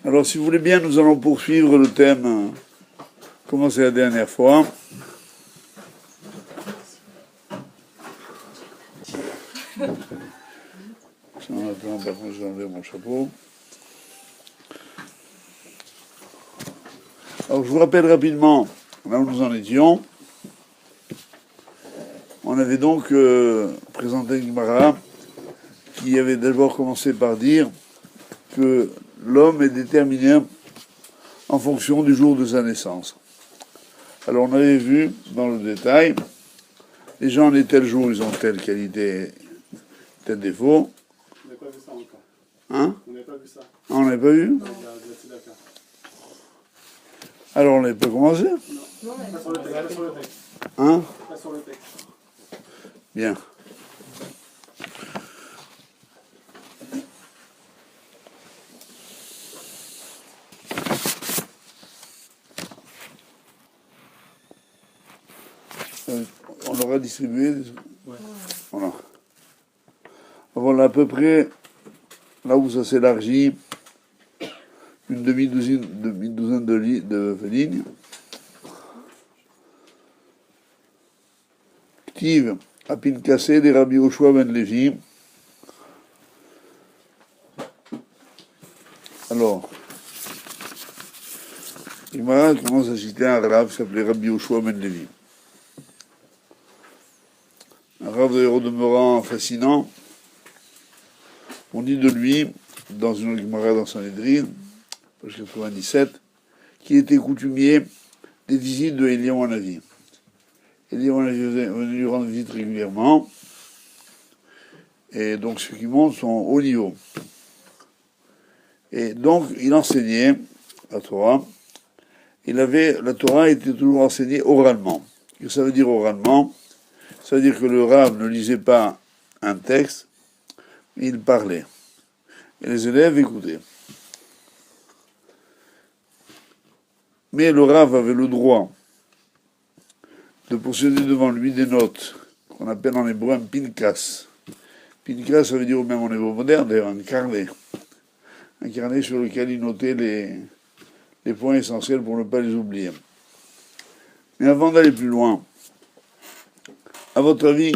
Alors, si vous voulez bien, nous allons poursuivre le thème commencé la dernière fois. Attends, par contre, je vais enlever mon chapeau. Alors, je vous rappelle rapidement là où nous en étions. On avait donc présenté une Gemara qui avait d'abord commencé par dire que l'homme est déterminé en fonction du jour de sa naissance. Alors, on avait vu dans le détail, les gens nés tel jour, ils ont telle qualité, tel défaut. On n'a pas vu ça encore. Hein? On n'a pas vu ça. On n'avait pas vu? Non. Alors, on n'avait pas commencé? Non, pas sur le texte. Pas sur le texte. Hein? Pas sur le texte. Bien. On l'aura distribué. Ouais. Voilà. Voilà à peu près là où ça s'élargit, une demi-douzaine de lignes. Ktiv, à Pinkassé, des Rabbi Yoshua ben Levi. Alors, Gemara commence à citer un Rav qui s'appelait Rabbi Yoshua ben Levi. Un Rav d'ailleurs au demeurant fascinant. On dit de lui, dans une autre Gemara dans Sanhedrin, page 97, qu'il était coutumier des visites de Eliyahu Hanavi. Eliyahu Hanavi venait lui rendre visite régulièrement, et donc ceux qui montent sont au niveau. Et donc, il enseignait la Torah. La Torah était toujours enseignée oralement. Et ça veut dire oralement? Ça veut dire que le Rav ne lisait pas un texte, mais il parlait. Et les élèves écoutaient. Mais le Rav avait le droit de posséder devant lui des notes, qu'on appelle en hébreu un pinkas. Pinkas, ça veut dire même en hébreu moderne, d'ailleurs, un carnet. Un carnet sur lequel il notait les points essentiels pour ne pas les oublier. Mais avant d'aller plus loin, à votre avis,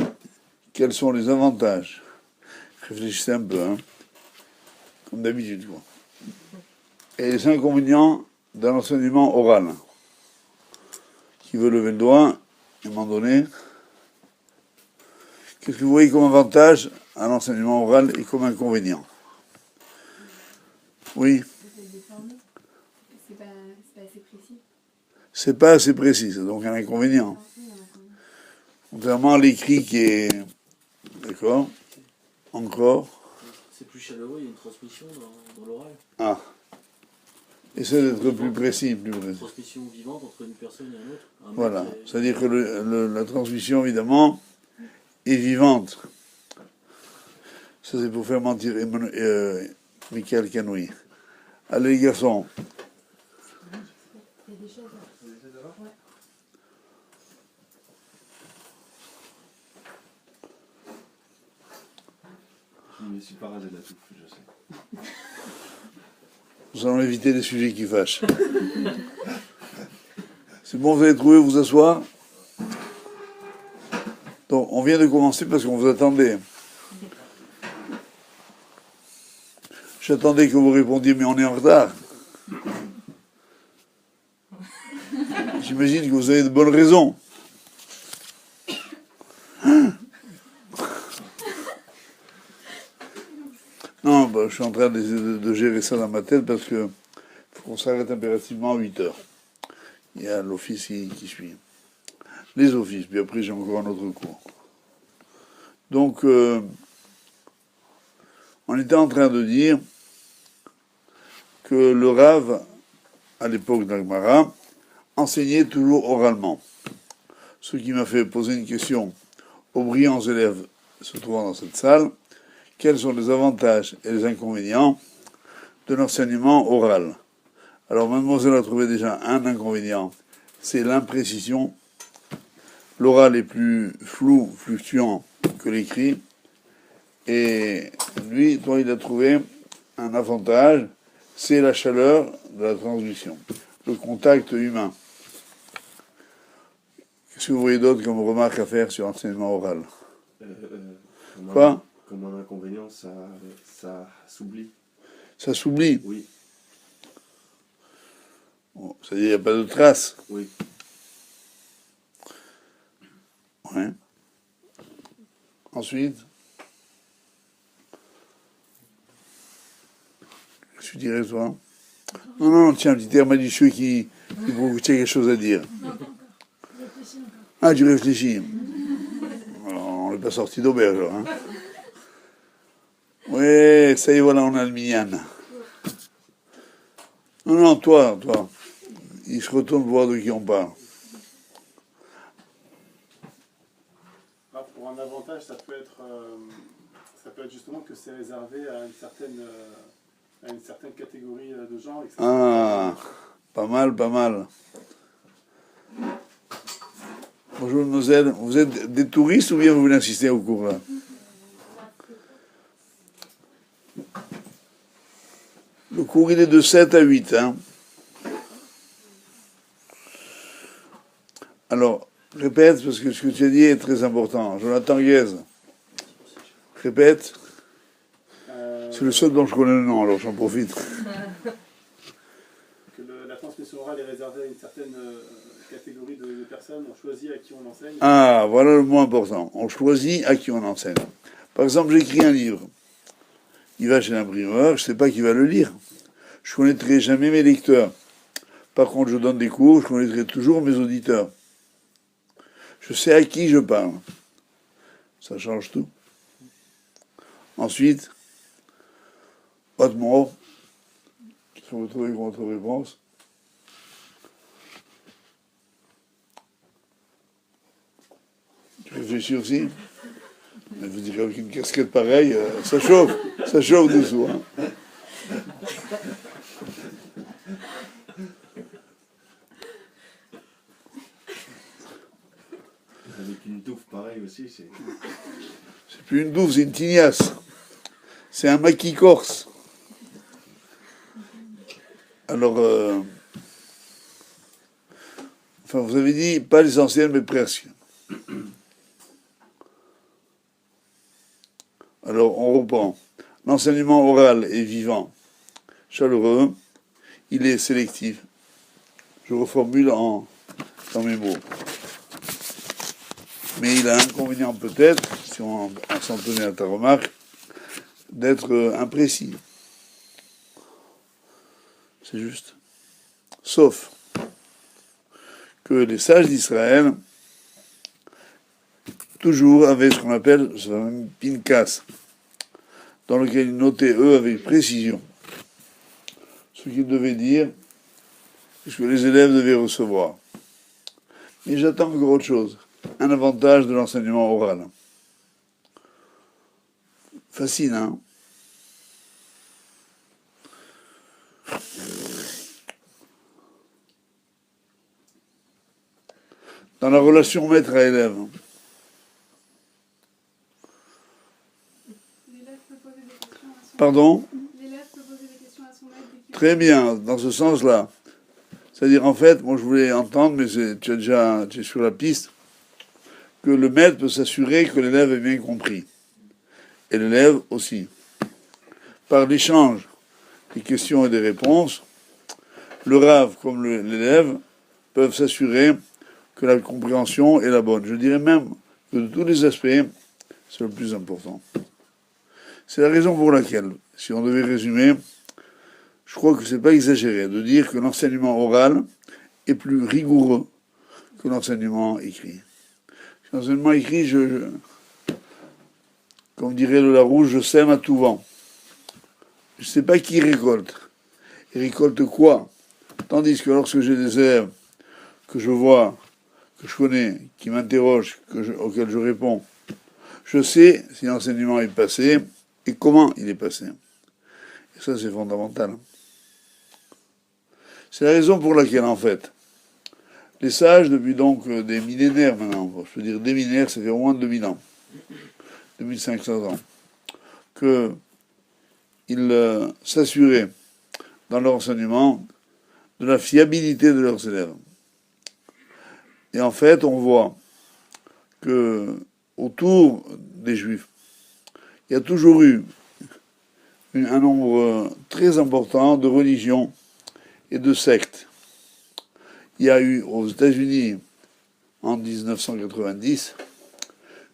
quels sont les avantages? Réfléchissez un peu, hein, comme d'habitude, quoi. Et les inconvénients d'un enseignement oral. Qui veut lever le doigt, à un moment donné? Qu'est-ce que vous voyez comme avantage à l'enseignement oral et comme inconvénient? Oui. C'est pas assez précis. C'est pas assez précis, c'est donc un inconvénient. Contrairement à l'écrit qui est... D'accord? Encore? C'est plus chaleureux, il y a une transmission dans l'oral. Ah. Essaie d'être plus précis, plus précis. Une transmission vivante entre une personne et une autre. Voilà. C'est-à-dire que la transmission, évidemment, est vivante. Ça, c'est pour faire mentir Michael Canoui. Allez, les garçons. Il y a des choses. Ouais. Je me suis pas rasé la touffe, je sais. Nous allons éviter les sujets qui fâchent. C'est bon, vous allez trouver vous asseoir? Donc, on vient de commencer parce qu'on vous attendait. J'attendais que vous répondiez, mais on est en retard. J'imagine que vous avez de bonnes raisons. Non, je suis en train de gérer ça dans ma tête parce que faut qu'on s'arrête impérativement à 8 heures. Il y a l'office qui suit. Les offices, puis après j'ai encore un autre cours. Donc, on était en train de dire que le Rav, à l'époque d'Agmara, enseignait toujours oralement. Ce qui m'a fait poser une question aux brillants élèves se trouvant dans cette salle. Quels sont les avantages et les inconvénients de l'enseignement oral? Alors, mademoiselle a trouvé déjà un inconvénient, c'est l'imprécision. L'oral est plus flou, fluctuant que l'écrit. Et lui, toi, il a trouvé un avantage, c'est la chaleur de la transmission, le contact humain. Qu'est-ce que vous voyez d'autre comme remarque à faire sur l'enseignement oral? Quoi? Comme un inconvénient, ça s'oublie. Ça s'oublie. Oui, Bon, c'est-à-dire qu'il n'y a pas de traces. oui. Ouais. Ensuite, qu'est-ce que tu dirais, toi? Non, non, tiens, un petit air malicieux qui prouve que tu as quelque chose à dire. Ah, tu réfléchis. Alors, on n'est pas sorti d'auberge, hein. Ouais, ça y est, voilà, on a le minyan. Non, non, toi. Il se retourne voir de qui on parle. Ah, pour un avantage, ça peut être justement que c'est réservé à une certaine catégorie de gens. Et que ça Ah, pas mal, pas mal. Bonjour, mademoiselle. Vous êtes des touristes ou bien vous voulez assister au cours, là? Le cours, il est de 7 à 8, hein. Alors, répète, parce que ce que tu as dit est très important. Jonathan Guez. Répète. C'est le seul dont je connais le nom, alors j'en profite. que la transmission orale est réservée à une certaine catégorie de personnes. On choisit à qui on enseigne. Ah, voilà le mot important. On choisit à qui on enseigne. Par exemple, j'écris un livre. Il va chez l'imprimeur, je ne sais pas qui va le lire. Je ne connaîtrai jamais mes lecteurs. Par contre, je donne des cours, je connaîtrai toujours mes auditeurs. Je sais à qui je parle. Ça change tout. Ensuite, what more? Qu'est-ce que vous trouvez comme votre réponse? Tu réfléchis aussi? Mais vous direz qu'une casquette pareille, ça chauffe dessous. Hein. Avec une touffe pareille aussi, c'est... C'est plus une douve, c'est une tignasse. C'est un maquis corse. Alors, enfin, vous avez dit pas l'essentiel, mais presque. Alors, on reprend. L'enseignement oral est vivant, chaleureux, il est sélectif. Je reformule dans mes mots. Mais il a l'inconvénient peut-être, si on s'en tenait à ta remarque, d'être imprécis. C'est juste. Sauf que les sages d'Israël, toujours avaient ce qu'on appelle un pinkas, dans lequel ils notaient, eux, avec précision, ce qu'ils devaient dire, ce que les élèves devaient recevoir. Mais j'attends encore autre chose, un avantage de l'enseignement oral. Facile, hein? Dans la relation maître à élève. L'élève peut poser des questions à son Pardon? L'élève peut poser des questions à son maître dès qu'il Très bien, dans ce sens-là. C'est-à-dire, en fait, moi je voulais entendre, mais tu es sur la piste, que le maître peut s'assurer que l'élève ait bien compris. Et l'élève aussi. Par l'échange des questions et des réponses, le rave comme l'élève peuvent s'assurer que la compréhension est la bonne. Je dirais même que de tous les aspects, c'est le plus important. C'est la raison pour laquelle, si on devait résumer, je crois que c'est pas exagéré de dire que l'enseignement oral est plus rigoureux que l'enseignement écrit. L'enseignement écrit, comme dirait le Larousse, je sème à tout vent. Je ne sais pas qui récolte. Il récolte quoi? Tandis que lorsque j'ai des élèves que je vois, que je connais, qui m'interrogent, auxquels je réponds, je sais si l'enseignement est passé et comment il est passé. Et ça, c'est fondamental. C'est la raison pour laquelle, en fait, les sages, depuis donc des millénaires maintenant, je veux dire des millénaires, ça fait au moins 2000 ans, 2500 ans, qu'ils s'assuraient dans leur enseignement de la fiabilité de leurs élèves. Et en fait, on voit que autour des Juifs, il y a toujours eu un nombre très important de religions et de sectes. Il y a eu aux États-Unis, en 1990,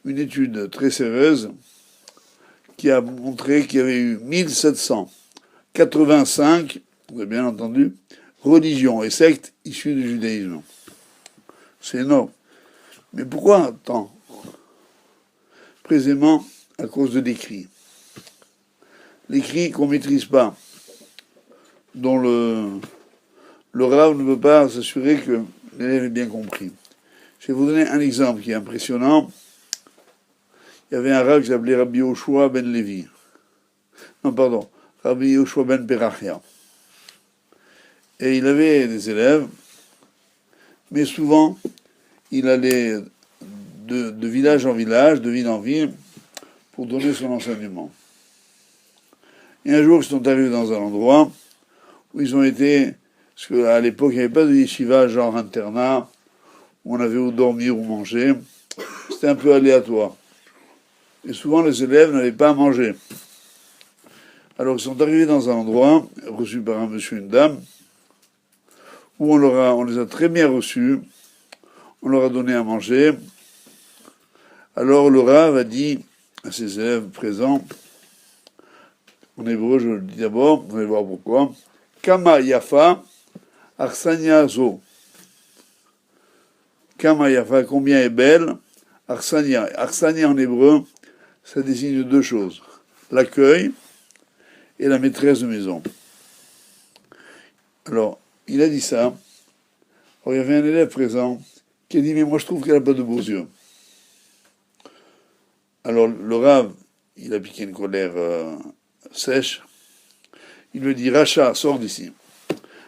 une étude très sérieuse qui a montré qu'il y avait eu 1785, vous avez bien entendu, religions et sectes issues du judaïsme. C'est énorme. Mais pourquoi tant? Précisément à cause de l'écrit. L'écrit qu'on ne maîtrise pas, dont le Rav ne peut pas s'assurer que l'élève ait bien compris. Je vais vous donner un exemple qui est impressionnant. Il y avait un Rav qui s'appelait Rabbi Yoshua ben Levi. Non, pardon, Rabbi Yoshua ben Perachia. Et il avait des élèves, mais souvent, il allait de village en village, de ville en ville, pour donner son enseignement. Et un jour, ils sont arrivés dans un endroit où ils ont été, parce qu'à l'époque, il n'y avait pas de yeshiva genre internat, où on avait où dormir ou manger. C'était un peu aléatoire. Et souvent, les élèves n'avaient pas à manger. Alors, ils sont arrivés dans un endroit, reçus par un monsieur et une dame, où on les a très bien reçus, on leur a donné à manger. Alors, le Rav a dit à ses élèves présents, en hébreu, je le dis d'abord, vous allez voir pourquoi, Kama Yafa, Arsania Zo. Kama Yafa, combien est belle, Arsania. Arsania en hébreu, ça désigne deux choses, l'accueil et la maîtresse de maison. Alors, il a dit ça. Alors, il y avait un élève présent qui a dit, mais moi je trouve qu'elle n'a pas de beaux yeux. Alors, le Rav, il a piqué une colère sèche. Il lui dit, Racha, sors d'ici.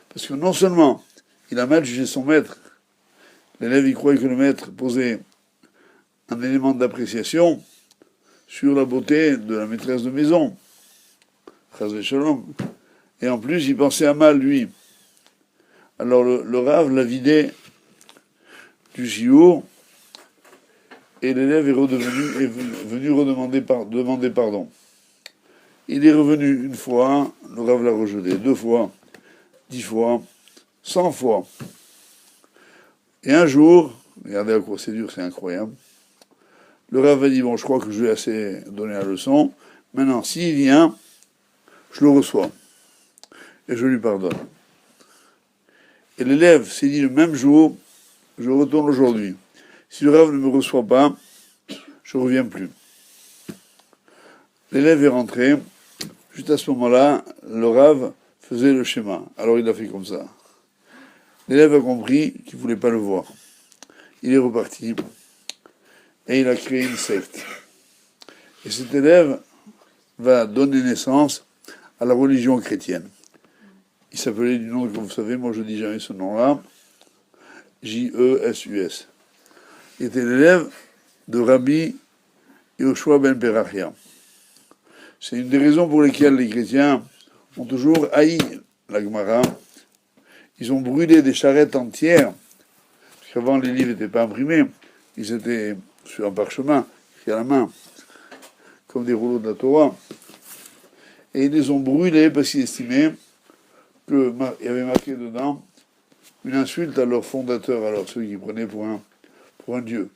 Parce que non seulement il a mal jugé son maître, l'élève il croyait que le maître posait un élément d'appréciation sur la beauté de la maîtresse de maison. Et en plus, il pensait à mal, lui. Alors le Rav l'a vidé du chiour et l'élève est venu demander pardon. Il est revenu une fois, le Rav l'a rejeté, 2 fois, 10 fois, 100 fois. Et un jour, regardez la procédure, c'est incroyable, le Rav a dit, bon, je crois que je lui ai assez donné la leçon, maintenant, s'il vient, je le reçois, et je lui pardonne. Et l'élève s'est dit le même jour, je retourne aujourd'hui. Si le Rav ne me reçoit pas, je ne reviens plus. L'élève est rentré, juste à ce moment-là, le Rav faisait le schéma. Alors il a fait comme ça. L'élève a compris qu'il ne voulait pas le voir. Il est reparti et il a créé une secte. Et cet élève va donner naissance à la religion chrétienne. Il s'appelait du nom, comme vous savez, moi je ne dis jamais ce nom-là, J-E-S-U-S. Il était l'élève de Rabbi Yoshua ben Perachia. C'est une des raisons pour lesquelles les chrétiens ont toujours haï la Gemara. Ils ont brûlé des charrettes entières, parce qu'avant les livres n'étaient pas imprimés, ils étaient sur un parchemin, écrits à la main, comme des rouleaux de la Torah. Et ils les ont brûlés parce qu'ils estimaient qu'il y avait marqué dedans une insulte à leur fondateur, alors ceux qui prenaient pour un dieu,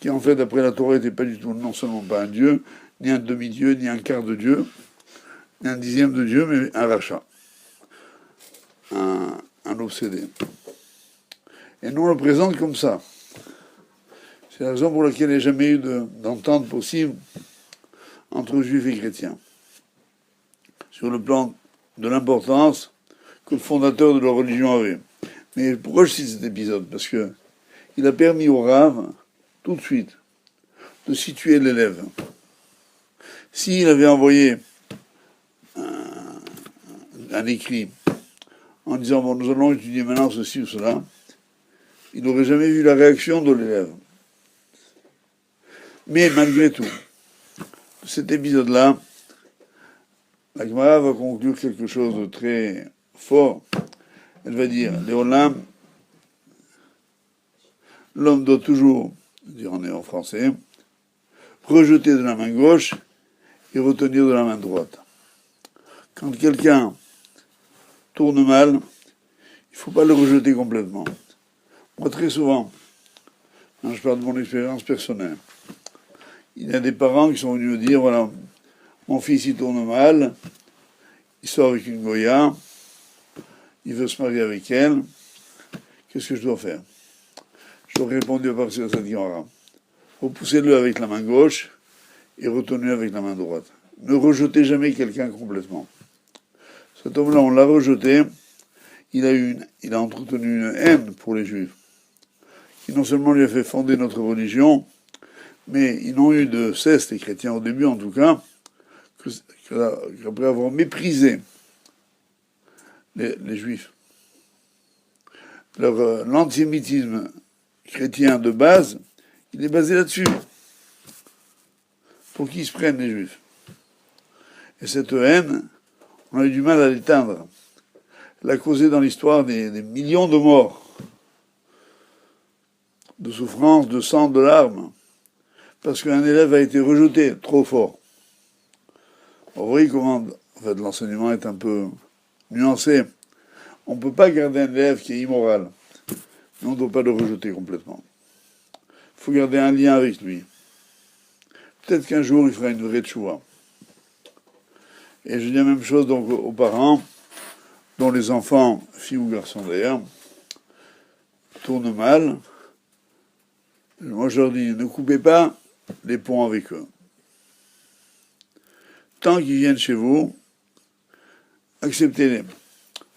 qui en fait, d'après la Torah, n'était pas du tout, non seulement pas un dieu, ni un demi-dieu, ni un quart de dieu, ni un dixième de dieu, mais un rachat, un obsédé. Et nous on le présente comme ça. C'est la raison pour laquelle il n'y a jamais eu d'entente possible entre juifs et chrétiens, sur le plan de l'importance que le fondateur de leur religion avait. Mais pourquoi je cite cet épisode? Parce que il a permis au Rav, tout de suite, de situer l'élève. S'il avait envoyé un écrit en disant, bon, nous allons étudier maintenant ceci ou cela, il n'aurait jamais vu la réaction de l'élève. Mais malgré tout, cet épisode-là La Gemara va conclure quelque chose de très fort. Elle va dire, Léolam, l'homme doit toujours, dire en français, rejeter de la main gauche et retenir de la main droite. Quand quelqu'un tourne mal, il ne faut pas le rejeter complètement. Moi, très souvent, quand je parle de mon expérience personnelle, il y a des parents qui sont venus me dire, voilà, mon fils il tourne mal, il sort avec une Goya, il veut se marier avec elle, qu'est-ce que je dois faire? Je leur ai répondu à partir de cette Gemara. Repoussez-le avec la main gauche et retenez-le avec la main droite. Ne rejetez jamais quelqu'un complètement. Cet homme-là, on l'a rejeté, il a entretenu une haine pour les Juifs, qui non seulement lui a fait fonder notre religion, mais ils n'ont eu de cesse, les chrétiens au début en tout cas, qu'après avoir méprisé les Juifs, l'antisémitisme chrétien de base, il est basé là-dessus. Pour qu'ils se prennent les Juifs. Et cette haine, on a eu du mal à l'éteindre. Elle a causé dans l'histoire des millions de morts, de souffrances, de sang, de larmes, parce qu'un élève a été rejeté trop fort. Vous voyez comment, en fait, l'enseignement est un peu nuancé. On ne peut pas garder un élève qui est immoral, mais on ne doit pas le rejeter complètement. Il faut garder un lien avec lui. Peut-être qu'un jour, il fera une vraie tchouva. Et je dis la même chose donc aux parents, dont les enfants, filles ou garçons d'ailleurs, tournent mal. Moi, je leur dis, ne coupez pas les ponts avec eux. Tant qu'ils viennent chez vous, acceptez-les.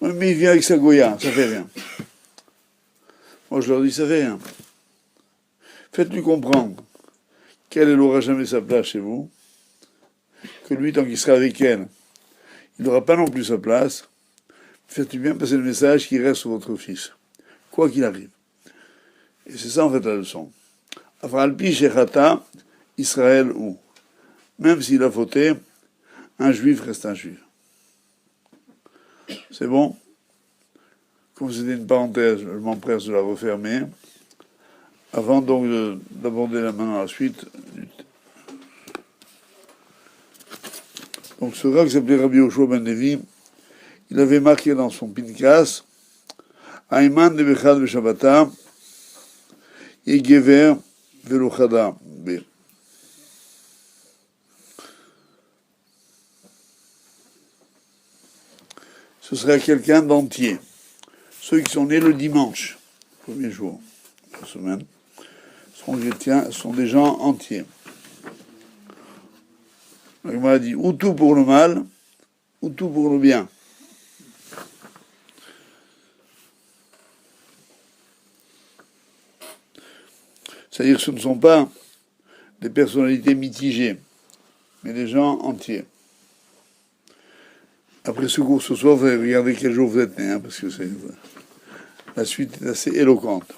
Oui, mais il vient avec sa Goya, ça fait rien. Moi, je leur dis, ça fait rien. Faites-lui comprendre qu'elle n'aura jamais sa place chez vous, que lui, tant qu'il sera avec elle, il n'aura pas non plus sa place. Faites-lui bien passer le message qu'il reste sur votre fils, quoi qu'il arrive. Et c'est ça, en fait, la leçon. Afralpi shechata, Israël ou. Même s'il a fauté, un juif reste un juif. C'est bon? Comme c'était une parenthèse, je m'empresse de la refermer. Avant donc d'aborder la main à la suite. Donc ce gars qui s'appelait Rabbi Yoshua ben Levi, il avait marqué dans son Pinkas Ayman de Bechad Beshabata et Gever Velochada B. Ce sera quelqu'un d'entier. Ceux qui sont nés le dimanche, premier jour de la semaine, sont chrétiens, sont des gens entiers. Il m'a dit ou tout pour le mal, ou tout pour le bien. C'est-à-dire que ce ne sont pas des personnalités mitigées, mais des gens entiers. Après ce cours ce soir, vous allez regarder quel jour vous êtes né, parce que la suite est assez éloquente.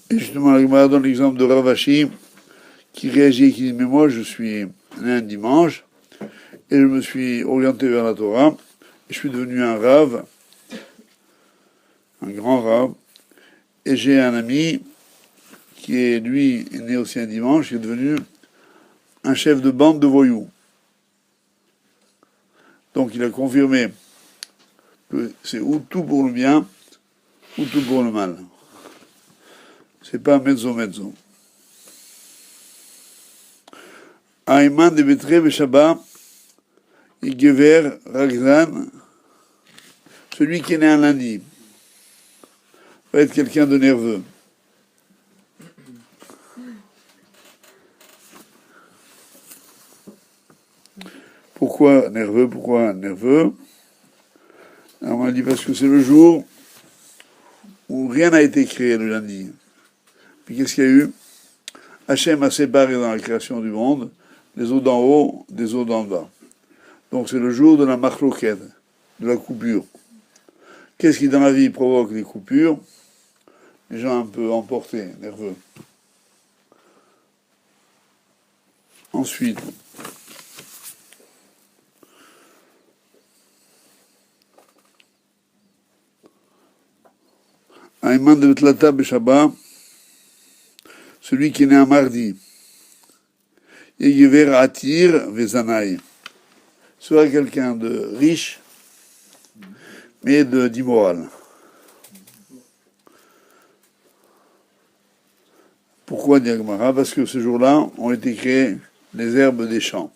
Et justement, la Gemara donne l'exemple de Ravashi, qui réagit et qui dit, mais moi je suis né un dimanche, et je me suis orienté vers la Torah, et je suis devenu un rave, un grand rave, et j'ai un ami qui est, lui, est né aussi un dimanche, qui est devenu un chef de bande de voyous. Donc il a confirmé que c'est ou tout pour le bien, ou tout pour le mal. C'est pas mezzo-mezzo. Ayman de Betre Beshaba, et Gever Ragzan, celui qui est né un lundi, va être quelqu'un de nerveux. Pourquoi nerveux? Alors on a dit parce que c'est le jour où rien n'a été créé le lundi. Puis qu'est-ce qu'il y a eu? Hachem a séparé dans la création du monde les eaux d'en haut des eaux d'en bas. Donc c'est le jour de la machloket, de la coupure. Qu'est-ce qui dans la vie provoque les coupures? Les gens un peu emportés, nerveux. Ensuite, Aïman de Tlata Beshabbat, celui qui est né un mardi. Yegever Atir Vezanaï, soit quelqu'un de riche, mais d'immoral. Pourquoi dit Agmara? Parce que ce jour-là ont été créées les herbes des champs.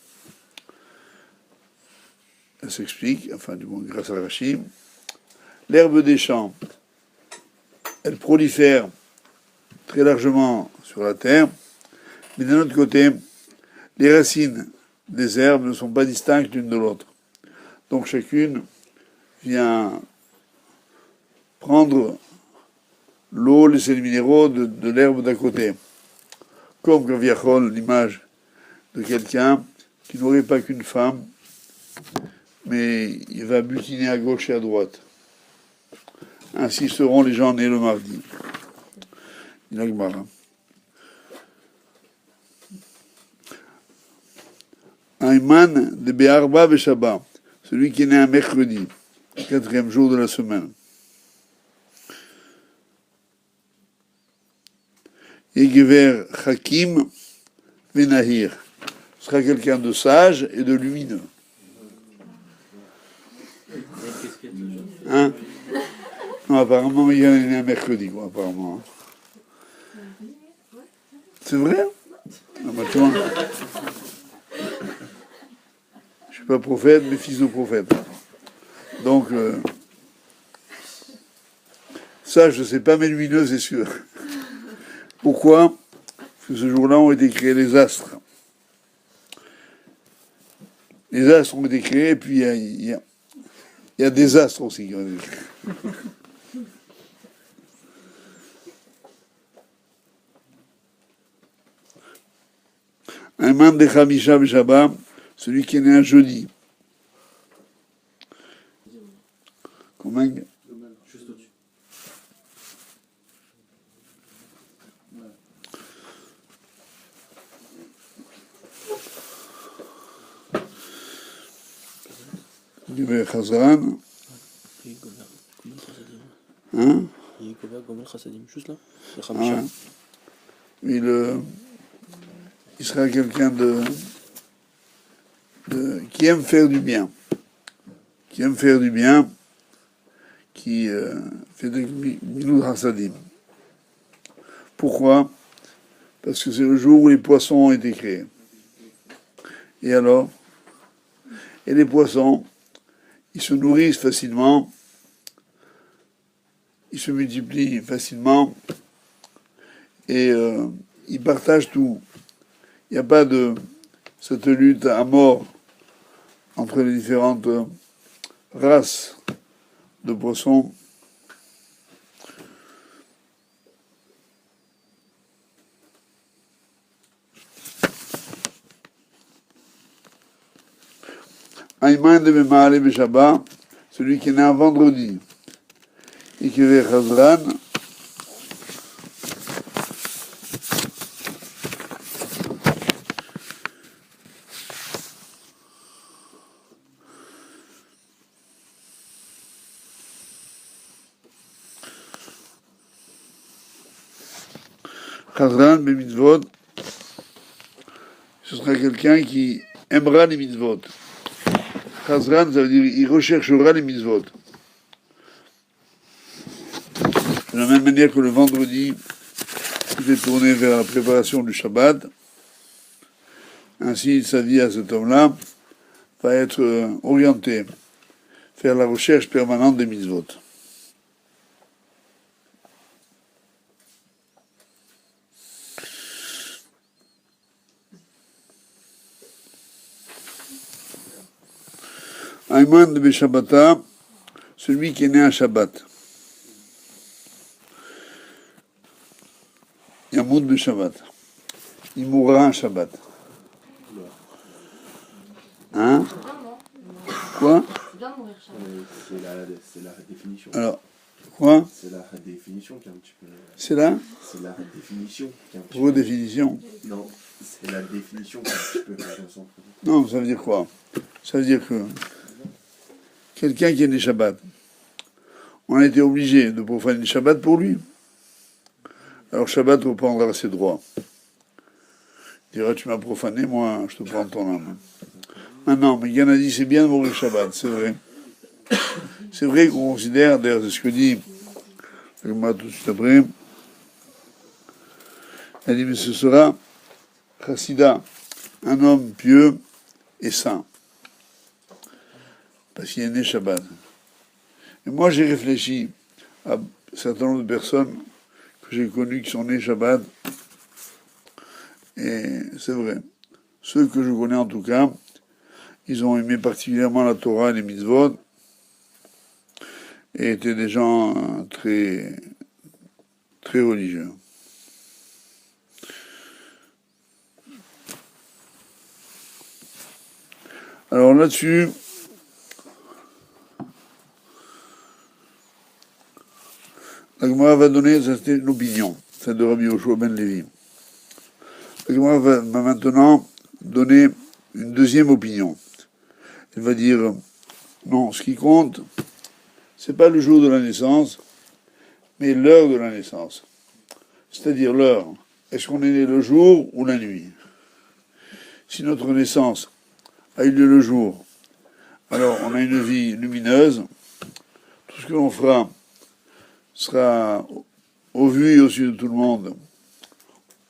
Elle s'explique, enfin du moins grâce à Rashi. L'herbe des champs, elle prolifère très largement sur la terre, mais d'un autre côté, les racines des herbes ne sont pas distinctes l'une de l'autre. Donc chacune vient prendre l'eau, les sels minéraux de l'herbe d'à côté. Comme Gaviachol, l'image de quelqu'un qui n'aurait pas qu'une femme, mais il va butiner à gauche et à droite. Ainsi seront les gens nés le mardi. Il a Gemara. Aïman de Be'arba Beshabbat, celui qui est né un mercredi, 4e jour de la semaine. Yegever Hakim Venahir, sera quelqu'un de sage et de lumineux. Hein? Non, apparemment, il y en a né un mercredi, quoi, apparemment. C'est vrai? Ah, bah, tu vois. Je suis pas prophète, mais fils de prophète. Donc, ça, je ne sais pas, mais lumineux, c'est sûr. Pourquoi? Parce que ce jour-là ont été créés les astres. Les astres ont été créés, et puis il y a des astres aussi qui ont été créés. Un man de Chamisha Beshabbat, celui qui est né un jeudi. Comment? Juste au-dessus. Gever Chazran. Hein? Juste là. Ah, il sera quelqu'un qui aime faire du bien. Qui aime faire du bien, qui fait des Milud Hasadim. Pourquoi? Parce que c'est le jour où les poissons ont été créés. Et alors? Et les poissons, ils se nourrissent facilement, ils se multiplient facilement, et ils partagent tout. Il n'y a pas de cette lutte à mort entre les différentes races de poissons. Aïman de Bemaale Beshabbat, celui qui est né un vendredi, et qui est Chazran, Chazran Bemitzvot, ce sera quelqu'un qui aimera les mitzvot. Chazran, ça veut dire il recherchera les mitzvot. De la même manière que le vendredi, il est tourné vers la préparation du Shabbat. Ainsi, sa vie à cet homme-là va être orientée vers la recherche permanente des mitzvot. Aïman de Beshabbata, celui qui est né un Shabbat. Yamoud de Shabbat. Il mourra un Shabbat. Hein? Quoi? Il doit mourir C'est la définition. Alors, quoi? C'est la définition qui est un petit peu. C'est là? C'est la définition qui est un petit peu. Redéfinition. Non, c'est la définition qui est un petit peu. Non, ça veut dire quoi? Ça veut dire que quelqu'un qui est né Shabbat, on a été obligé de profaner le Shabbat pour lui. Alors Shabbat reprendra ses droits. Il dira, tu m'as profané, moi je te prends ton âme. Maintenant, mais Yann a dit, c'est bien de mourir Shabbat, c'est vrai. C'est vrai qu'on considère, d'ailleurs c'est ce que dit, moi tout de suite après, elle dit, mais ce sera Chassida, un homme pieux et saint. Parce qu'il est né Shabbat. Et moi j'ai réfléchi à un certain nombre de personnes que j'ai connues qui sont nées Shabbat. Et c'est vrai. Ceux que je connais en tout cas, ils ont aimé particulièrement la Torah et les mitzvot. Et étaient des gens très, très religieux. Alors là-dessus, la Gemara va donner, ça c'était une opinion, celle de Rabbi Yoshua ben Levi. La Gemara va maintenant donner une deuxième opinion. Elle va dire, non, ce qui compte, c'est pas le jour de la naissance, mais l'heure de la naissance. C'est-à-dire l'heure. Est-ce qu'on est né le jour ou la nuit? Si notre naissance a eu lieu le jour, alors on a une vie lumineuse, tout ce que l'on fera sera au vu et au su de tout le monde.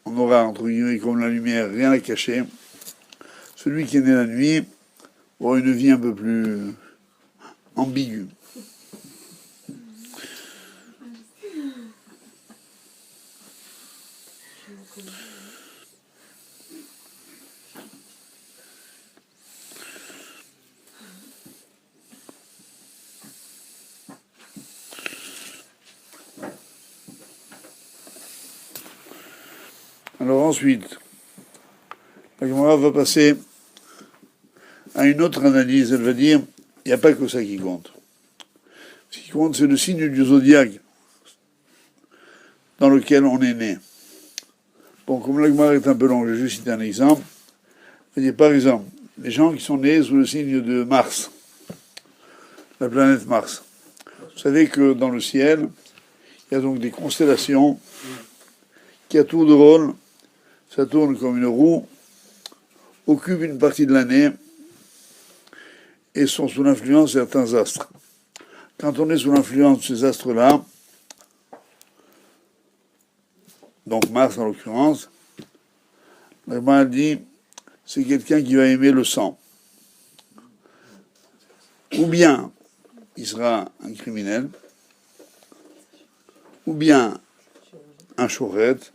On aura, entre guillemets, comme la lumière, rien à cacher. Celui qui est né la nuit aura une vie un peu plus ambiguë. Alors ensuite, la Gemara va passer à une autre analyse. Elle va dire, il n'y a pas que ça qui compte. Ce qui compte, c'est le signe du zodiaque dans lequel on est né. Bon, comme la Gemara est un peu longue, je vais juste citer un exemple. Elle dit, par exemple, les gens qui sont nés sous le signe de Mars, la planète Mars. Vous savez que dans le ciel, il y a donc des constellations qui, à tour de rôle, ça tourne comme une roue, occupent une partie de l'année et sont sous l'influence de certains astres. Quand on est sous l'influence de ces astres-là, donc Mars en l'occurrence, la Gemara dit, c'est quelqu'un qui va aimer le sang. Ou bien il sera un criminel, ou bien un chourette,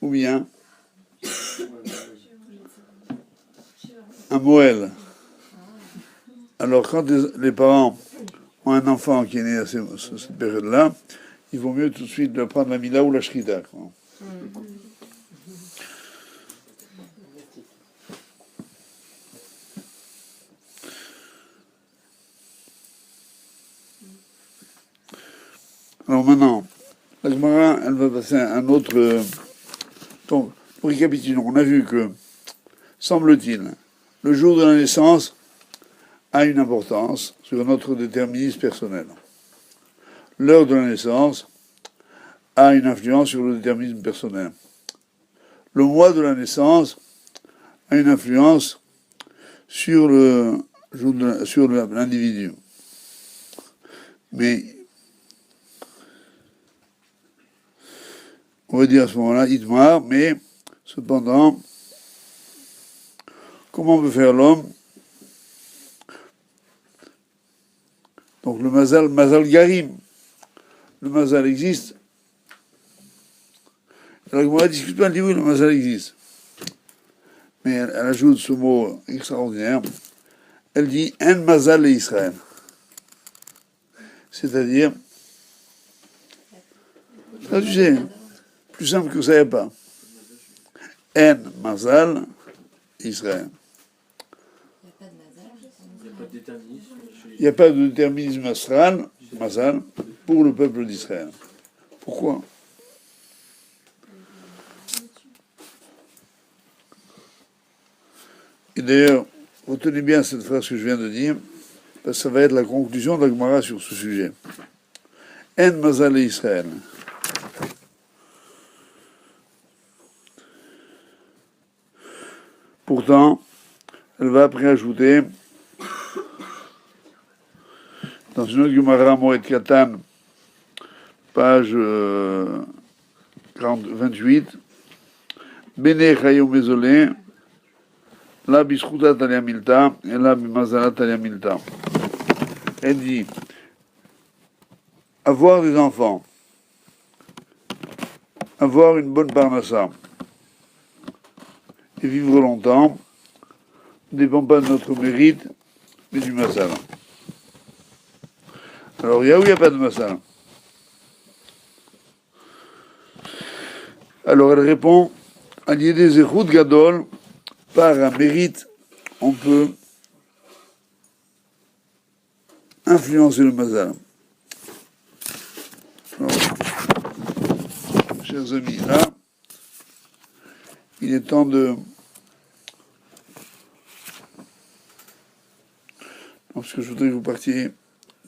ou bien un moël. Alors quand les parents ont un enfant qui est né à cette période-là, il vaut mieux tout de suite le prendre la mila ou la shrita. Alors maintenant, la Gemara, elle va passer à un autre... Donc, pour récapituler, on a vu que, semble-t-il, le jour de la naissance a une importance sur notre déterminisme personnel. L'heure de la naissance a une influence sur le déterminisme personnel. Le mois de la naissance a une influence sur l'individu. Mais on va dire à ce moment-là, Itmar, mais cependant, comment peut faire l'homme? Donc le Mazal Garim, le Mazal existe. Alors moi, discute pas, elle dit oui, le Mazal existe. Mais elle ajoute ce mot extraordinaire. Elle dit En Mazal et Israël. C'est-à-dire, traduisez. Plus simple que ça, il n'y a pas. En Mazal, Israël. Il n'y a pas de déterminisme chez Il n'y a pas de déterminisme astral, Mazal, pour le peuple d'Israël. Pourquoi? Et d'ailleurs, retenez bien cette phrase que je viens de dire, parce que ça va être la conclusion de la Gemara sur ce sujet. En Mazal et Israël. Pourtant, elle va après ajouter, dans une autre Gemara, Moed Katan, page 28, Bene Chayou Mezolé, la Bishkuta Talia Milta, et la Bimazala Talia Milta. Elle dit, avoir des enfants, avoir une bonne parnassa, et vivre longtemps, ne dépend pas de notre mérite, mais du masala. Alors, il y a ou il n'y a pas de masala? Alors, elle répond, à l'idée des Zechut Gadol, par un mérite, on peut influencer le masala. Alors, chers amis, là, il est temps de... Parce que je voudrais que vous partiez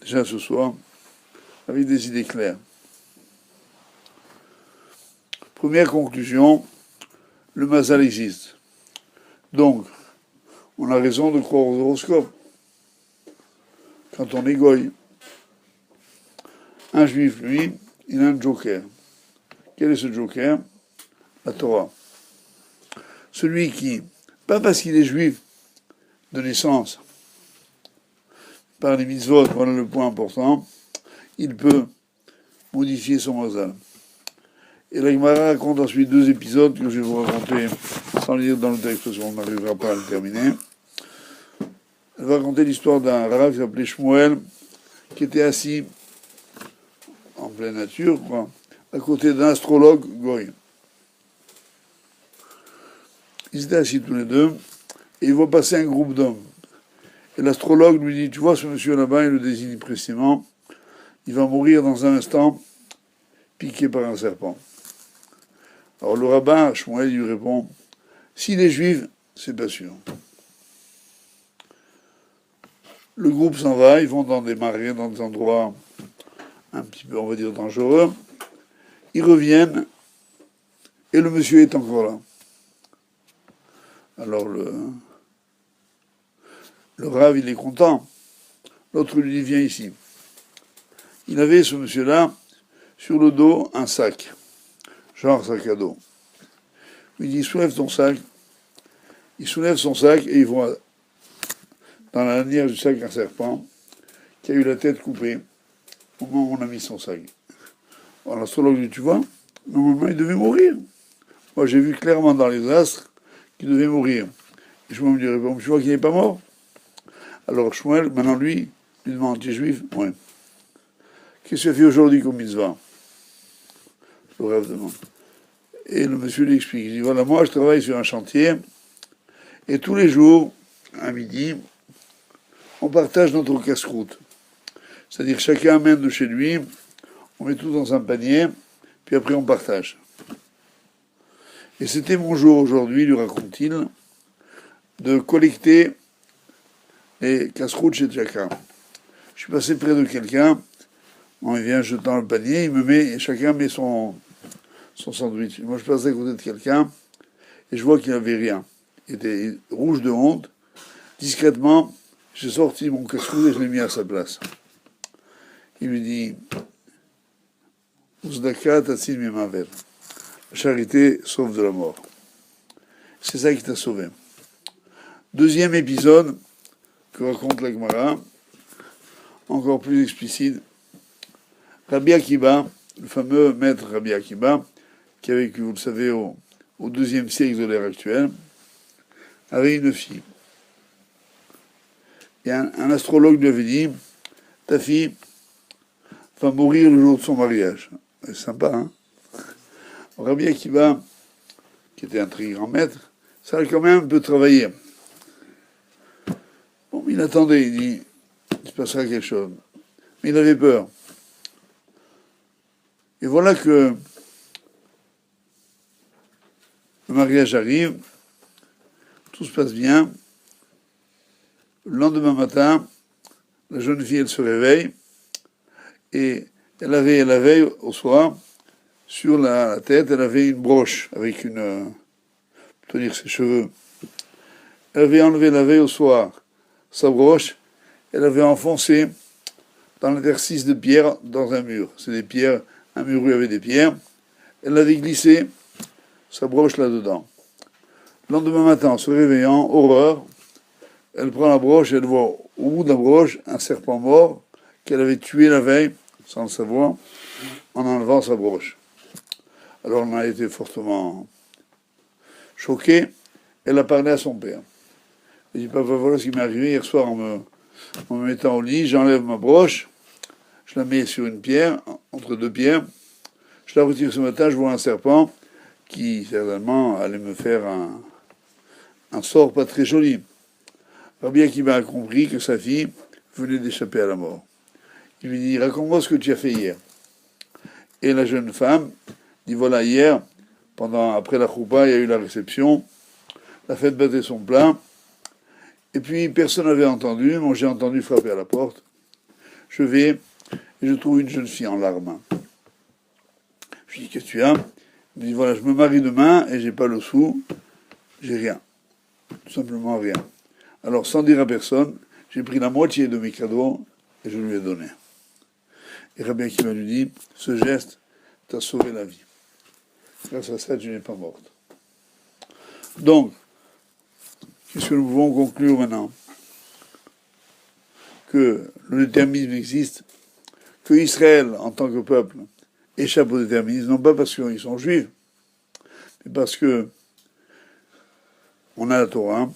déjà ce soir avec des idées claires. Première conclusion, le mazal existe. Donc, on a raison de croire aux horoscopes. Quand on est goy, un juif, lui, il a un joker. Quel est ce joker? La Torah. Celui qui, pas parce qu'il est juif de naissance, par les mitzvot, voilà le point important, il peut modifier son mazal. Et la Gemara raconte ensuite deux épisodes que je vais vous raconter sans lire dans le texte parce qu'on n'arrivera pas à le terminer. Elle va raconter l'histoire d'un rav qui s'appelait Shmuel, qui était assis en pleine nature, quoi, à côté d'un astrologue goy. Ils étaient assis tous les deux, et ils voient passer un groupe d'hommes. Et l'astrologue lui dit, tu vois ce monsieur là-bas, il le désigne précisément, il va mourir dans un instant, piqué par un serpent. Alors le rabbin, Shmuel, lui répond, s'il est juif, c'est pas sûr. Le groupe s'en va, ils vont dans des marais, dans des endroits un petit peu, on va dire, dangereux. Ils reviennent, et le monsieur est encore là. Alors le Rav, il est content. L'autre lui dit, viens ici. Il avait, ce monsieur-là, sur le dos, un sac, genre sac à dos. Il dit, soulève ton sac. Il soulève son sac et il voit dans la lanière du sac un serpent qui a eu la tête coupée au moment où on a mis son sac. Alors l'astrologue dit, tu vois, normalement il devait mourir. Moi j'ai vu clairement dans les astres qu'il devait mourir. Et je me dirais, bon, tu vois qu'il n'est pas mort? Alors Shmuel, maintenant lui demande, tu es juif? Ouais. Qu'est-ce que tu as fait aujourd'hui comme mitzvah? Le rêve demande. Et le monsieur lui explique, il dit, voilà, moi je travaille sur un chantier, et tous les jours, à midi, on partage notre casse-croûte. C'est-à-dire chacun amène de chez lui, on met tout dans un panier, puis après on partage. Et c'était mon jour aujourd'hui, lui raconte-t-il, de collecter les casse-croûtes chez chacun. Je suis passé près de quelqu'un, on vient jetant le panier, il me met, et chacun met son sandwich. Moi je passe à côté de quelqu'un, et je vois qu'il n'avait rien. Il était rouge de honte. Discrètement, j'ai sorti mon casse-croûte et je l'ai mis à sa place. Il me dit, Uzdaka tatsil mimaver. La charité sauve de la mort. C'est ça qui t'a sauvé. Deuxième épisode que raconte la Gemara, encore plus explicite. Rabbi Akiba, le fameux maître Rabbi Akiba, qui a vécu, vous le savez, au IIe siècle de l'ère actuelle, avait une fille. Et un astrologue lui avait dit, ta fille va mourir le jour de son mariage. C'est sympa, hein? Rabbi Akiba, qui était un très grand maître, ça a quand même un peu travaillé. Bon, il attendait, il dit, il se passera quelque chose. Mais il avait peur. Et voilà que le mariage arrive, tout se passe bien. Le lendemain matin, la jeune fille, elle se réveille, et elle avait la veille au soir, sur la tête, elle avait une broche avec plutôt dire ses cheveux. Elle avait enlevé la veille au soir sa broche, elle avait enfoncé dans l'interstice de pierre dans un mur. C'est des pierres, un mur où il y avait des pierres. Elle avait glissé sa broche là-dedans. Le lendemain matin, en se réveillant, horreur, elle prend la broche et elle voit au bout de la broche un serpent mort qu'elle avait tué la veille, sans le savoir, en enlevant sa broche. Alors elle a été fortement choquée. Elle a parlé à son père. Elle dit, papa, voilà ce qui m'est arrivé hier soir en me mettant au lit, j'enlève ma broche, je la mets sur une pierre, entre deux pierres, je la retire ce matin, je vois un serpent qui, certainement, allait me faire un sort pas très joli. Rabbi Akiva a compris que sa fille venait d'échapper à la mort. Il lui dit, raconte-moi ce que tu as fait hier. Et la jeune femme dit, voilà, hier, après la choupa, il y a eu la réception, la fête battait son plein, et puis personne n'avait entendu, moi j'ai entendu frapper à la porte. Je vais, et je trouve une jeune fille en larmes. Je lui dis, qu'est-ce que tu as? Il me dit, voilà, je me marie demain, et j'ai pas le sou, j'ai rien. Tout simplement rien. Alors, sans dire à personne, j'ai pris la moitié de mes cadeaux et je lui ai donné. Et Rabbi Akiva lui dit, ce geste t'a sauvé la vie. Grâce à ça, tu n'es pas morte. Donc, qu'est-ce que nous pouvons conclure maintenant? Que le déterminisme existe, que Israël, en tant que peuple, échappe au déterminisme, non pas parce qu'ils sont juifs, mais parce que on a la Torah,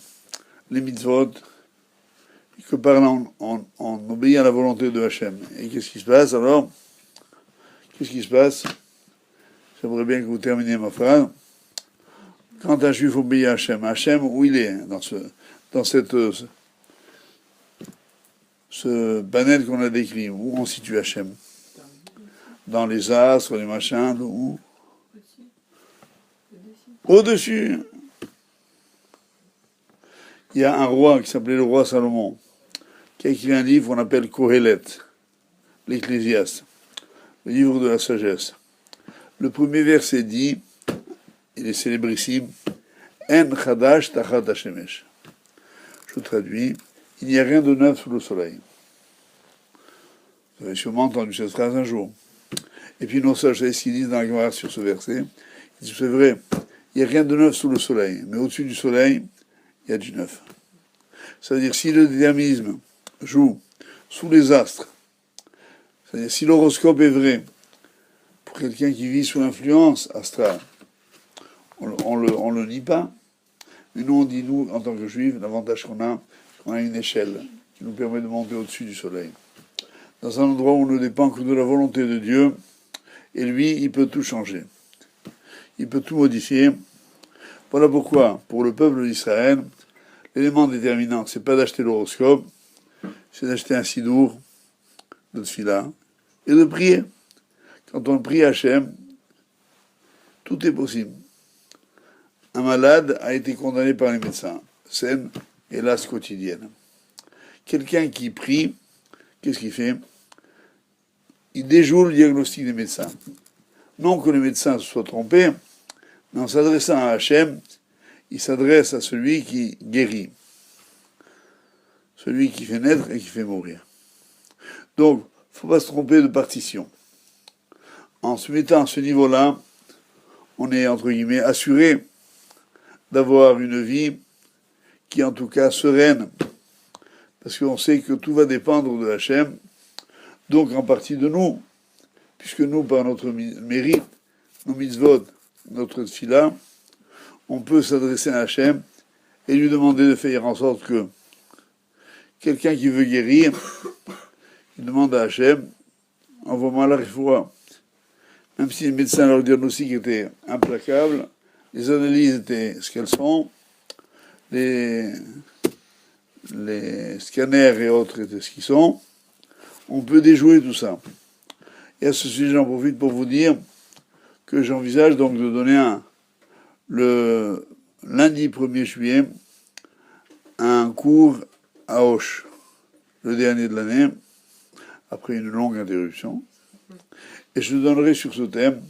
les mitzvot, et que par là on obéit à la volonté de Hachem. Et qu'est-ce qui se passe alors? Qu'est-ce qui se passe? J'aimerais bien que vous terminiez ma phrase. Quand un juif obéit à Hachem, où il est dans ce panel qu'on a décrit, où on situe Hachem? Dans les astres, les machins, où? Au-dessus. Il y a un roi qui s'appelait le roi Salomon, qui a écrit un livre qu'on appelle Kohelet, l'Ecclésiaste, le livre de la sagesse. Le premier verset dit, il est célébrissime, En chadash tachat hashemesh. Je traduis, il n'y a rien de neuf sous le soleil. Vous avez sûrement entendu cette phrase un jour. Et puis nos sages, ce qu'ils disent dans la Gemara sur ce verset. Ils disent, c'est vrai, il n'y a rien de neuf sous le soleil, mais au-dessus du soleil, il y a du neuf. Ça veut dire, si le déterminisme joue sous les astres, c'est-à-dire si l'horoscope est vrai, pour quelqu'un qui vit sous l'influence astrale, on le nie pas, mais nous on dit, nous, en tant que juifs, l'avantage qu'on a une échelle qui nous permet de monter au-dessus du soleil. Dans un endroit où on ne dépend que de la volonté de Dieu, et lui, il peut tout changer. Il peut tout modifier. Voilà pourquoi, pour le peuple d'Israël, l'élément déterminant, c'est pas d'acheter l'horoscope, c'est d'acheter un sidour de tfila et de prier. Quand on prie Hachem, tout est possible. Un malade a été condamné par les médecins. Scène, hélas, quotidienne. Quelqu'un qui prie, qu'est-ce qu'il fait? Il déjoue le diagnostic des médecins. Non que les médecins se soient trompés, mais en s'adressant à Hachem, il s'adresse à celui qui guérit, celui qui fait naître et qui fait mourir. Donc, il ne faut pas se tromper de partition. En se mettant à ce niveau-là, on est, entre guillemets, assuré d'avoir une vie qui est en tout cas sereine, parce qu'on sait que tout va dépendre de Hachem, donc en partie de nous, puisque nous, par notre mérite, nos mitzvot, notre tfila, on peut s'adresser à Hachem et lui demander de faire en sorte que quelqu'un qui veut guérir, il demande à Hachem, envoie-moi la réfoua. Même si les médecins, leur diagnostic était implacable, les analyses étaient ce qu'elles sont, les scanners et autres étaient ce qu'ils sont, on peut déjouer tout ça. Et à ce sujet, j'en profite pour vous dire que j'envisage donc de donner le lundi 1er juillet un cours à Auch, le dernier de l'année, après une longue interruption. Et je donnerai sur ce thème,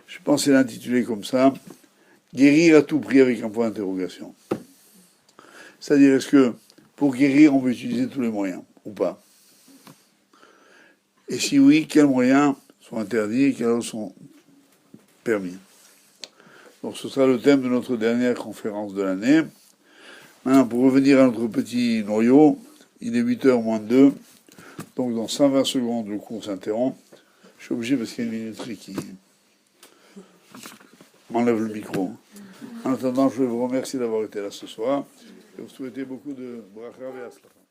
je pensais l'intituler comme ça, guérir à tout prix avec un point d'interrogation. C'est-à-dire, est-ce que pour guérir, on peut utiliser tous les moyens ou pas? Et si oui, quels moyens sont interdits et quels autres sont permis? Donc ce sera le thème de notre dernière conférence de l'année. Maintenant, pour revenir à notre petit noyau, il est 8h moins 2, donc dans 120 secondes, le cours s'interrompt. Je suis obligé parce qu'il y a une minuterie qui m'enlève le micro. En attendant, je vous remercie d'avoir été là ce soir et vous souhaiter beaucoup de bracha et aslacha.